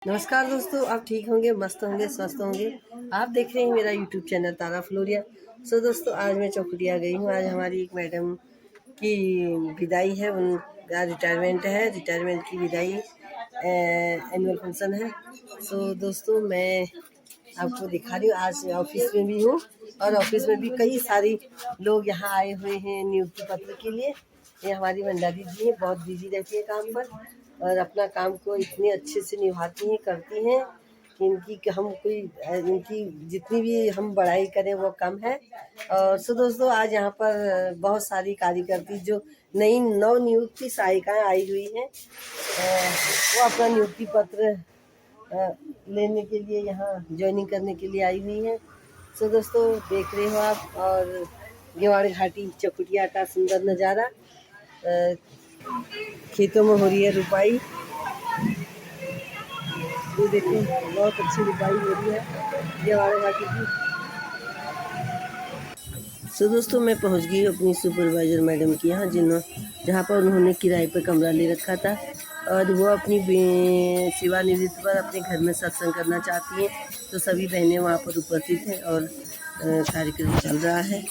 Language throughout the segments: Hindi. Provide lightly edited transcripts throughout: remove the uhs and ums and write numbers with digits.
नमस्कार दोस्तों, आप ठीक होंगे, मस्त होंगे, स्वस्थ होंगे। आप देख रहे हैं मेरा यूट्यूब चैनल तारा फ्लोरिया। दोस्तों, आज मैं चौखुटिया गई हूँ। आज हमारी एक मैडम की विदाई है, उनका रिटायरमेंट है। रिटायरमेंट की विदाई एनुअल फंक्शन है। दोस्तों, मैं आपको दिखा रही हूँ। आज ऑफिस में भी हूँ और ऑफिस में भी कई सारे लोग यहाँ आए हुए हैं नियुक्ति पत्र के लिए। ये हमारी भंडारी जी हैं, बहुत बिजी रहती है काम पर और अपना काम को इतने अच्छे से निभाती हैं, करती हैं कि इनकी जितनी भी हम बड़ाई करें वो कम है। और दोस्तों, आज यहाँ पर बहुत सारी कार्यकर्ती जो नई नव नियुक्ति सहायिकाएँ आई हुई हैं, वो अपना नियुक्ति पत्र लेने के लिए यहाँ ज्वाइनिंग करने के लिए आई हुई हैं। दोस्तों, देख रहे हो आप। और गेवाड़ घाटी चौखुटिया का सुंदर नज़ारा। खेतों में हो रही है रुपाई। ये देखिए, बहुत अच्छी रुपाई हो रही है गेवाड़ घाटी की। दोस्तों, मैं पहुंच गई अपनी सुपरवाइज़र मैडम के यहाँ, जहाँ पर उन्होंने किराए पर कमरा ले रखा था और वो अपनी सेवानिवृत्ति पर अपने घर में सत्संग करना चाहती हैं। तो सभी बहनें वहाँ पर उपस्थित हैं और कार्यक्रम चल रहा है।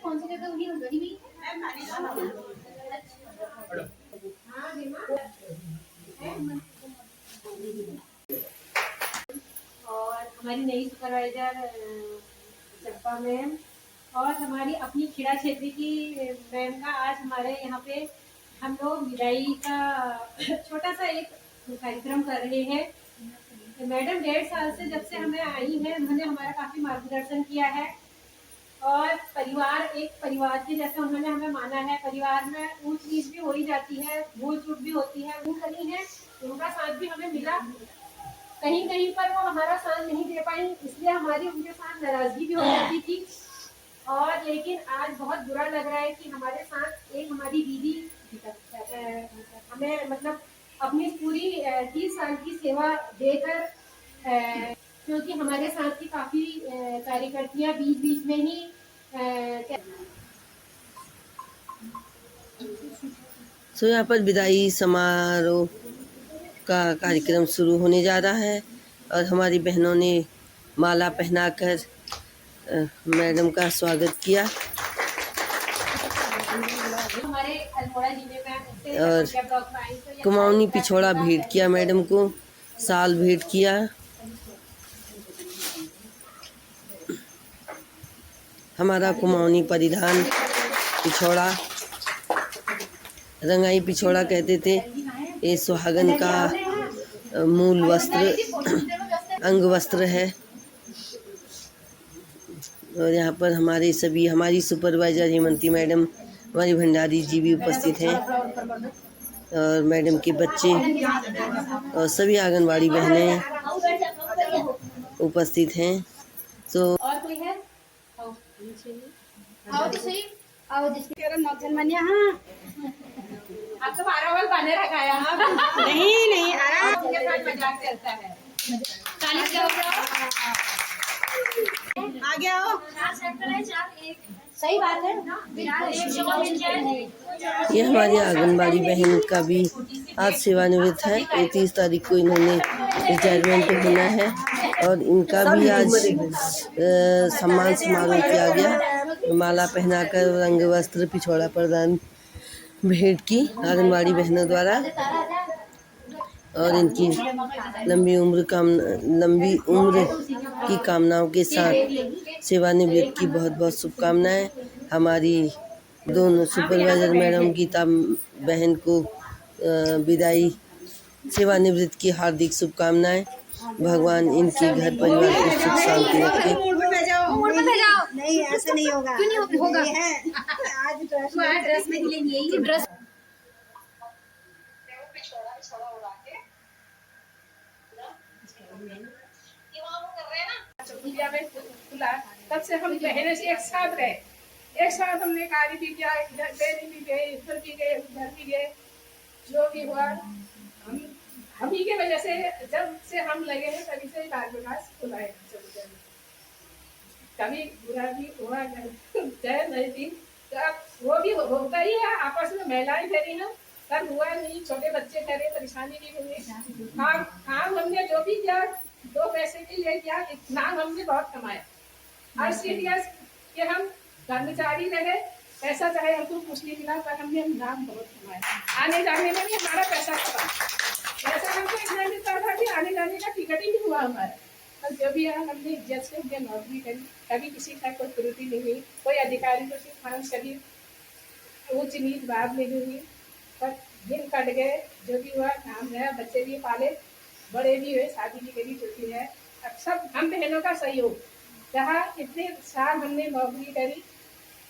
कौन सी जगह हुई गड़ी हुई और हमारी नई सुपरवाइजर चंपा मैम और हमारी अपनी खेड़ा क्षेत्र की मैम का आज हमारे यहाँ पे हम लोग विदाई का छोटा सा एक कार्यक्रम कर रहे हैं। मैडम 1.5 साल से जब से हमें आई है, उन्होंने हमारा काफ़ी मार्गदर्शन किया है और एक परिवार के जैसा उन्होंने हमें माना है। परिवार में ऊंच नीच भी हो ही जाती है, भूल चूक भी होती है, वो कहीं है उनका साथ भी हमें मिला। कहीं कहीं पर वो हमारा साथ नहीं दे पाई, इसलिए हमारी उनके साथ नाराजगी भी हो जाती थी। और लेकिन आज बहुत बुरा लग रहा है कि हमारे साथ एक हमारी दीदी हमें मतलब अपनी पूरी 30 साल की सेवा देकर, क्योंकि हमारे साथ की काफ़ी कार्यकर्तियाँ बीच बीच में ही यहाँ पर विदाई समारोह का कार्यक्रम शुरू होने जा रहा है और हमारी बहनों ने माला पहनाकर मैडम का स्वागत किया और कुमाऊनी पिछोड़ा भेंट किया, मैडम को साल भेंट किया। हमारा कुमाऊनी परिधान पिछोड़ा, रंगाई पिछोड़ा कहते थे। ये सुहागन का मूल वस्त्र, अंग वस्त्र है। और यहाँ पर हमारी सुपरवाइजर हेमंती मैडम, हमारी भंडारी जी भी उपस्थित हैं और मैडम के बच्चे और सभी आंगनबाड़ी बहनें उपस्थित हैं। और कोई है? आपको 12 वाल बांधे रखा है? नहीं आराम के साथ मजाक चलता है। आ गया हो। सही बात है। ये हमारी आंगनबाड़ी बहन का भी आज सेवानिवृत्त है। 31 तारीख को इन्होंने रिटायरमेंट होना है और इनका भी आज सम्मान समारोह किया गया। माला पहनाकर रंग वस्त्र पिछौड़ा प्रदान भेंट की आंगनबाड़ी बहनों द्वारा और इनकी लंबी उम्र की कामनाओं के साथ सेवानिवृत्त की बहुत बहुत शुभकामनाएं। हमारी दोनों सुपरवाइजर मैडम गीता बहन को विदाई सेवानिवृत्त की हार्दिक शुभकामनाएं। भगवान इनके घर परिवार को सुख शांति रखे। नहीं ऐसे नहीं होगा। क्यों नहीं होगा? आज ड्रेस में लेंगे ये ड्रेस। चौकिया में खुला तब से हम बहने से एक साथ रहे, एक साथ हमने कार्य भी किया, इधर डेरी भी गए, इधर भी गए, उधर भी गए। जो भी हुआ हम ही के वजह से, जब से हम लगे हैं तभी से कार्य विकास खुला है। कभी बुरा भी हुआ चाहे नहीं थी, वो भी होता ही है, आपस में महिलाएं करी ना, तब हुआ नहीं, छोटे बच्चे करे, परेशानी भी हुई। काम हमने जो भी किया 2 पैसे के लिए किया, नाम हमने बहुत कमाया। और इसलिए कि हम कर्मचारी रहे, पैसा चाहे हमको कुछ नहीं मिला, पर हमने नाम बहुत कमाया। आने जाने में भी हमारा पैसा कमा, पैसा हमको इतना मिलता था कि आने जाने का टिकट ही नहीं हुआ हमारा। और जो भी है हमने इज्जत से हमने नौकरी करी, कभी किसी का कोई त्रुटि नहीं हुई, कोई अधिकारी को सिर्फ कभी ऊंच नीच बात नहीं हुई। पर दिन कट गए, जो भी हुआ काम है, बच्चे भी पाले, बड़े भी हुए, शादी भी करी, छोटी है। अब सब हम बहनों का सहयोग, जहाँ इतने साल हमने नौकरी करी,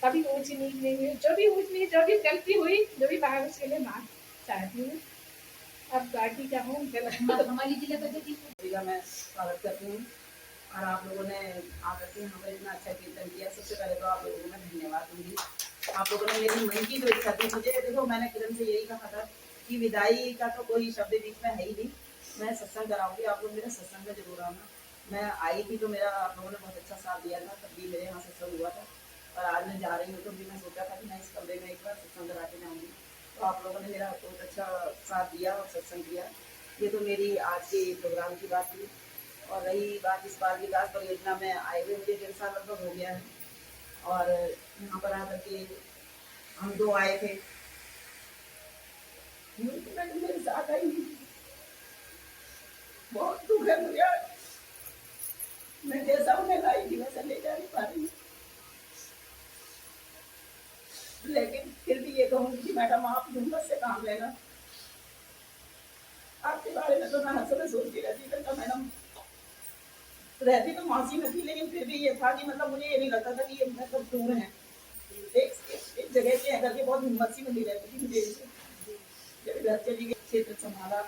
कभी ऊंच नीच नहीं हुई। जो भी ऊंच नीच, जो भी गलती हुई, जो भी बाहर, उसके लिए माफ चाहती हूँ। अब गाड़ी क्या हूँ हमारी जिला पद्धति का मैं स्वागत करती हूँ। और आप लोगों ने आकर के यहाँ पर इतना अच्छा कीर्तन किया, सबसे पहले तो आप लोगों को मैं धन्यवाद दूंगी। आप लोगों ने मेरी मन की जो इच्छा थी, मुझे देखो मैंने किरण से यही कहा था कि विदाई का तो कोई शब्द बीच में है ही नहीं, मैं सत्संग कराऊंगी, आप लोग मेरे सत्संग में जरूर आना। मैं आई थी तो मेरा आप लोगों ने बहुत अच्छा साथ दिया था, तब भी मेरे यहाँ सत्संग हुआ था। और आज मैं जा रही हूँ तो भी मैं सोचा था कि मैं इस कमरे में एक बार सत्संग करा के जाऊँगी, तो आप लोगों ने मेरा बहुत अच्छा साथ दिया और सत्संग किया। ये तो मेरी आज के प्रोग्राम की बात थी। और रही बात इस बार विकास परियोजना में आए हुए मुझे 1.5 साल लगभग हो गया है। और यहाँ पर आकर के हम 2 आए थे, मेरे साथ आई, बहुत दुख है मुझे। मैं जैसा उन्हें लाई थी वैसा ले जा नहीं पा रही, लेकिन फिर भी ये कहूँगी कि मैडम आप हिम्मत से काम लेना। आपके बारे में तो मैं हर समय सोचती रहती थी, मैडम रहती तो मासी में थी, लेकिन फिर भी ये था कि मतलब मुझे ये नहीं लगता था कि ये मतलब दूर है, एक जगह पे अगर के बहुत हिम्मत सी मिली रहती थी मुझे। जब घर चली गई, क्षेत्र संभाला,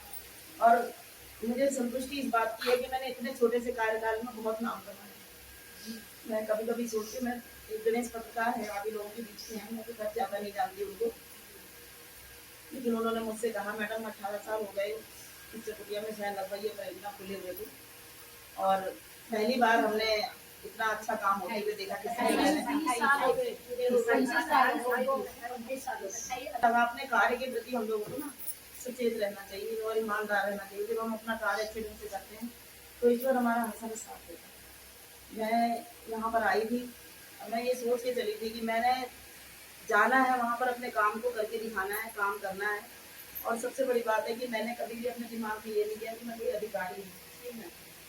और मुझे संतुष्टि इस बात की है कि मैंने इतने छोटे से कार्यकाल में बहुत नाम कमाया। मैं कभी कभी सोचती हूँ, मैं एक गणेश पत्रकार है, आगे लोगों के बीच में है, मैं तो घर ज्यादा नहीं जानती उनको, लेकिन उन्होंने मुझसे कहा मैडम 18 साल हो गए इस चकुटिया में, शायद लगभग ये परियोजना खुले हुए थे, और पहली बार हमने इतना अच्छा काम होते हुए देखा। तब अपने कार्य के प्रति हम लोगों को ना सचेत रहना चाहिए और ईमानदार रहना चाहिए। जब हम अपना कार्य अच्छे ढंग से करते हैं तो ईश्वर हमारा हर समय साथ देता है। मैं यहाँ पर आई थी, मैं ये सोच के चली थी कि मैंने जाना है वहाँ पर, अपने काम को करके दिखाना है, काम करना है। और सबसे बड़ी बात है कि मैंने कभी भी अपने दिमाग में ये नहीं किया कि मैं कोई अधिकारी हूँ।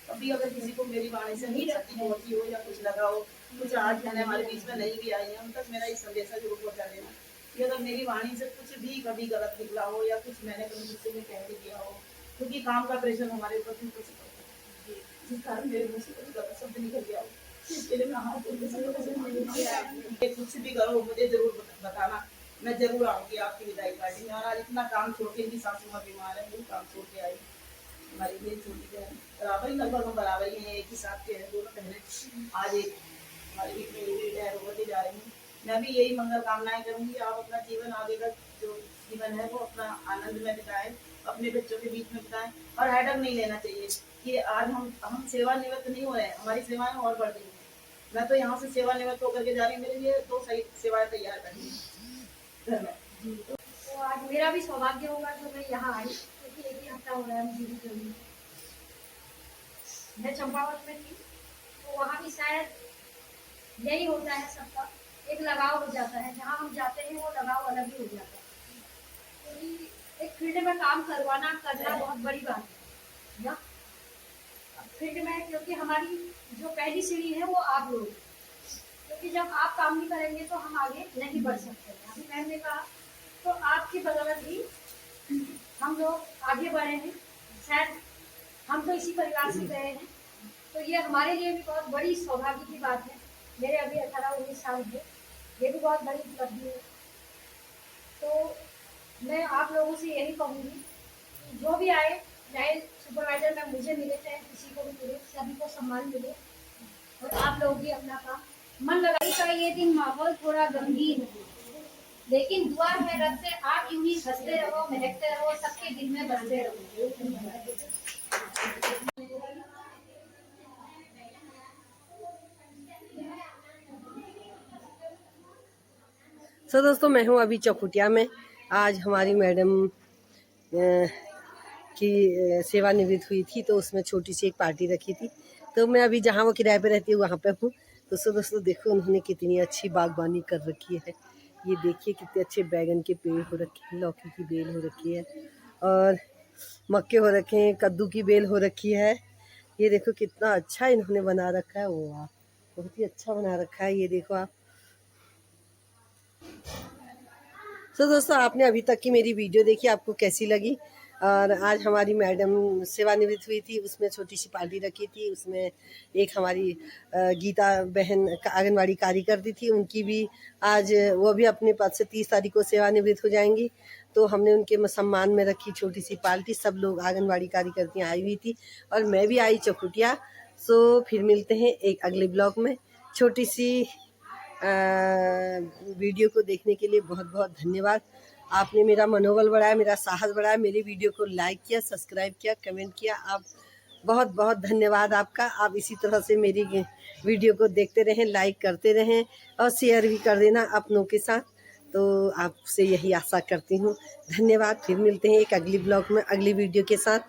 कभी अगर किसी को मेरी वाणी से नहीं शक्ति होती हो या कुछ लगा हो, कुछ आज मैंने हमारे बीच में नहीं भी आई है, उन तक मेरा ये संदेशा जरूर पहुँचा देना कि अगर मेरी वाणी से कुछ भी कभी गलत निकला हो या कुछ मैंने कभी किसी ने कह दिया हो, क्योंकि काम का प्रेशर हमारे ऊपर भी कुछ पड़ता है, जिस कारण मेरे मुँह से कुछ गलत शब्द निकल गया हो, इसके लिए मैं हाथ कुछ भी करो मुझे जरूर बताना, मैं जरूर आऊँगी आपकी विदाई पार्टी में। और आज इतना काम छोड़ के, इनकी सासू माँ बीमार है, वो काम छोड़ के आई, हमारी मेरी छोटी बहन बराबर ही, लगभग हम बराबर ही हैं, एक ही साथ के हैं दोनों बहनें। आज एक हमारी बीच में रिटायर होती जा रही हूँ। मैं भी यही मंगल कामनाएं करूँगी, आप अपना जीवन आगे का जो जीवन है वो अपना आनंद में बिताएं, अपने बच्चों के बीच में बिताएं। और हेडक नहीं लेना चाहिए कि आज हम सेवानिवृत्त नहीं हो रहे हैं, हमारी सेवाएं और बढ़ रही हैं। मैं तो यहाँ से सेवानिवृत्त होकर के जा रही हूँ, मेरे लिए 2 सही सेवाएं तैयार करनी है। तो आज मेरा भी सौभाग्य होगा जो मैं यहाँ आई, क्योंकि 1 ही हफ्ता हो रहा है मुझे भी करनी। मैं चंपावत में थी, तो वहाँ भी शायद यही होता है सबका, एक लगाव हो जाता है, जहाँ हम जाते हैं वो लगाव अलग ही हो जाता है। तो एक फील्ड में काम करना बहुत बड़ी बात है ना फील्ड में, क्योंकि हमारी जो पहली सीढ़ी है वो आप लोग, क्योंकि जब आप काम नहीं करेंगे तो हम आगे नहीं बढ़ सकते। अभी मैम ने कहा तो आपकी बदौलत ही हम लोग आगे बढ़े हैं। शायद हम तो इसी परिवार से गए हैं, तो ये हमारे लिए भी बहुत बड़ी सौभाग्य की बात है। मेरे अभी 18-19 साल है, ये भी बहुत बड़ी उपलब्धि है। तो मैं आप लोगों से यही कहूँगी, जो भी आए, चाहे सुपरवाइजर में मुझे मिले, चाहे किसी को भी मिले, सभी को सम्मान मिले और आप लोग भी अपना काम मन लगाइए। का ये दिन माहौल थोड़ा गंभीर है, लेकिन दुआ है रब से आप यूं ही हंसते रहो, महकते रहो, सबके दिल में बसते रहो। सो दोस्तों, मैं हूँ अभी चौखुटिया में। आज हमारी मैडम की सेवानिवृत्त हुई थी, तो उसमें छोटी सी एक पार्टी रखी थी। तो मैं अभी जहाँ वो किराए पे रहती है वहाँ पे हूँ। तो सो दोस्तों देखो, उन्होंने कितनी अच्छी बागबानी कर रखी है। ये देखिए कितने अच्छे बैगन के पेड़ हो रखे हैं, लौकी की बेल हो रखी है और मक्के हो रखे हैं, कद्दू की बेल हो रखी है। ये देखो कितना अच्छा इन्होंने बना रखा है। वाह, बहुत ही अच्छा बना रखा है। ये देखो आप। तो दोस्तों, आपने अभी तक की मेरी वीडियो देखी, आपको कैसी लगी? और आज हमारी मैडम सेवानिवृत्त हुई थी, उसमें छोटी सी पार्टी रखी थी। उसमें एक हमारी गीता बहन आंगनवाड़ी कार्यकर्ती थी, उनकी भी आज वो भी अपने पद से 30 तारीख को सेवानिवृत्त हो जाएंगी। तो हमने उनके सम्मान में रखी छोटी सी पार्टी। सब लोग आंगनवाड़ी कार्यकर्तियाँ आई हुई थी और मैं भी आई चौखुटिया। सो फिर मिलते हैं एक अगले ब्लॉग में। छोटी सी वीडियो को देखने के लिए बहुत बहुत धन्यवाद। आपने मेरा मनोबल बढ़ाया, मेरा साहस बढ़ाया, मेरी वीडियो को लाइक किया, सब्सक्राइब किया, कमेंट किया। आप बहुत बहुत धन्यवाद आपका। आप इसी तरह से मेरी वीडियो को देखते रहें, लाइक करते रहें और शेयर भी कर देना अपनों के साथ। तो आपसे यही आशा करती हूँ। धन्यवाद। फिर मिलते हैं एक अगली ब्लॉग में अगली वीडियो के साथ।